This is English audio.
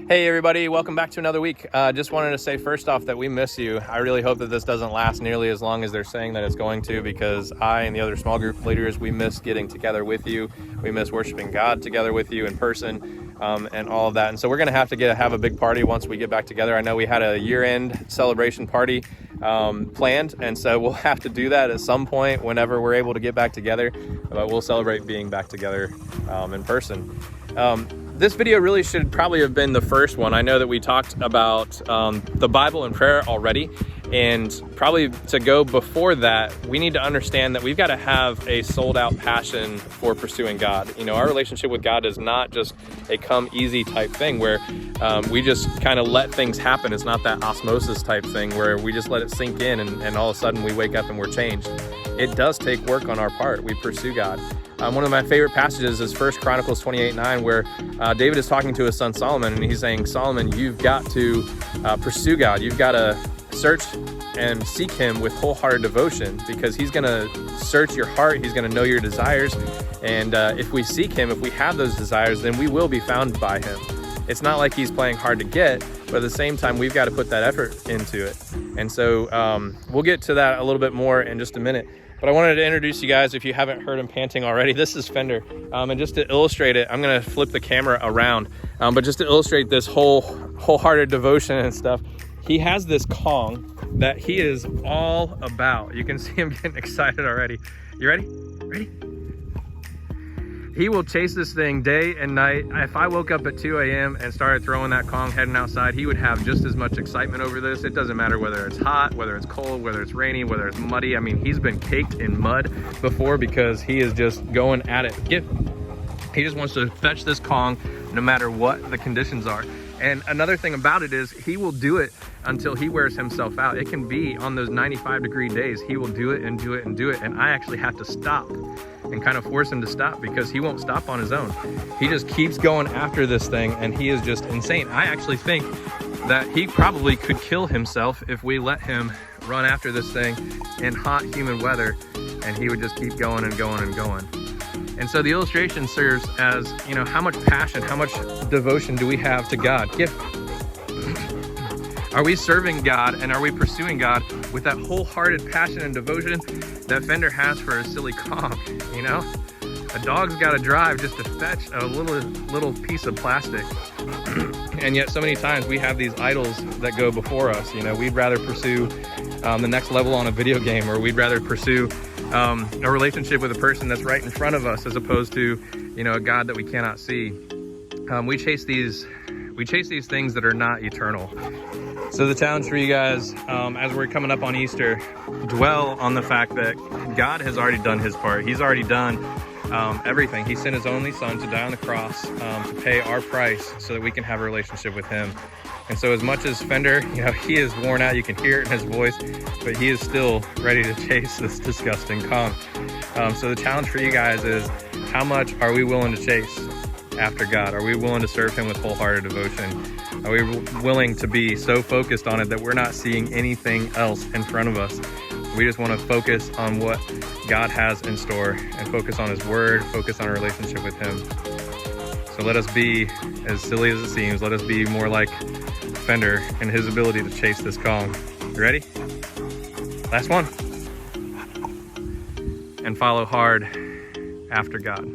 Hey everybody, welcome back to another week. Just wanted to say first off that we miss you. I really hope that this doesn't last nearly as long as they're saying that it's going to, because I and the other small group leaders, we miss getting together with you. We miss worshiping God together with you in person and all of that. And so we're going to have a big party once we get back together. I know we had a year-end celebration party planned, and so we'll have to do that at some point whenever we're able to get back together. But we'll celebrate being back together in person. This video really should probably have been the first one. I know that we talked about the Bible and prayer already, and probably to go before that, we need to understand that we've got to have a sold out passion for pursuing God. You know, our relationship with God is not just a come easy type thing where we just kind of let things happen. It's not that osmosis type thing where we just let it sink in and all of a sudden we wake up and we're changed. It does take work on our part. We pursue God. One of my favorite passages is 1 Chronicles 28:9, where David is talking to his son Solomon, and he's saying, Solomon, you've got to pursue God. You've got to search and seek him with wholehearted devotion, because he's going to search your heart. He's going to know your desires. And if we seek him, if we have those desires, then we will be found by him. It's not like he's playing hard to get, but at the same time, we've got to put that effort into it. And so we'll get to that a little bit more in just a minute. But I wanted to introduce you guys, if you haven't heard him panting already. This is Fender. And just to illustrate it, I'm going to flip the camera around. But just to illustrate this wholehearted devotion and stuff, he has this Kong that he is all about. You can see him getting excited already. You ready? Ready? He will chase this thing day and night. If I woke up at 2 a.m. and started throwing that Kong heading outside, he would have just as much excitement over this. It doesn't matter whether it's hot, whether it's cold, whether it's rainy, whether it's muddy. I mean, he's been caked in mud before because he is just going at it. He just wants to fetch this Kong no matter what the conditions are. And another thing about it is he will do it until he wears himself out. It can be on those 95-degree days. He will do it and do it and do it. And I actually have to stop and kind of force him to stop, because he won't stop on his own. He just keeps going after this thing, and he is just insane. I actually think that he probably could kill himself if we let him run after this thing in hot, humid weather, and he would just keep going and going and going. And so the illustration serves as, you know, how much passion, how much devotion do we have to God? Are we serving God, and are we pursuing God with that wholehearted passion and devotion that Fender has for a silly Kong? You know, a dog's got to drive just to fetch a little piece of plastic. And yet so many times we have these idols that go before us. You know, we'd rather pursue the next level on a video game, or we'd rather pursue a relationship with a person that's right in front of us, as opposed to, you know, a God that we cannot see. We chase these things that are not eternal. So the challenge for you guys, as we're coming up on Easter, dwell on the fact that God has already done his part. He's already done everything. He sent his only son to die on the cross to pay our price so that we can have a relationship with him. And so as much as Fender, you know, he is worn out, you can hear it in his voice, but he is still ready to chase this disgusting Kong. So the challenge for you guys is, how much are we willing to chase after God? Are we willing to serve him with wholehearted devotion? Are we willing to be so focused on it that we're not seeing anything else in front of us? We just want to focus on what God has in store, and focus on his word, focus on our relationship with him. So let us be, as silly as it seems, let us be more like Fender and his ability to chase this Kong. You ready? Last one. And follow hard after God.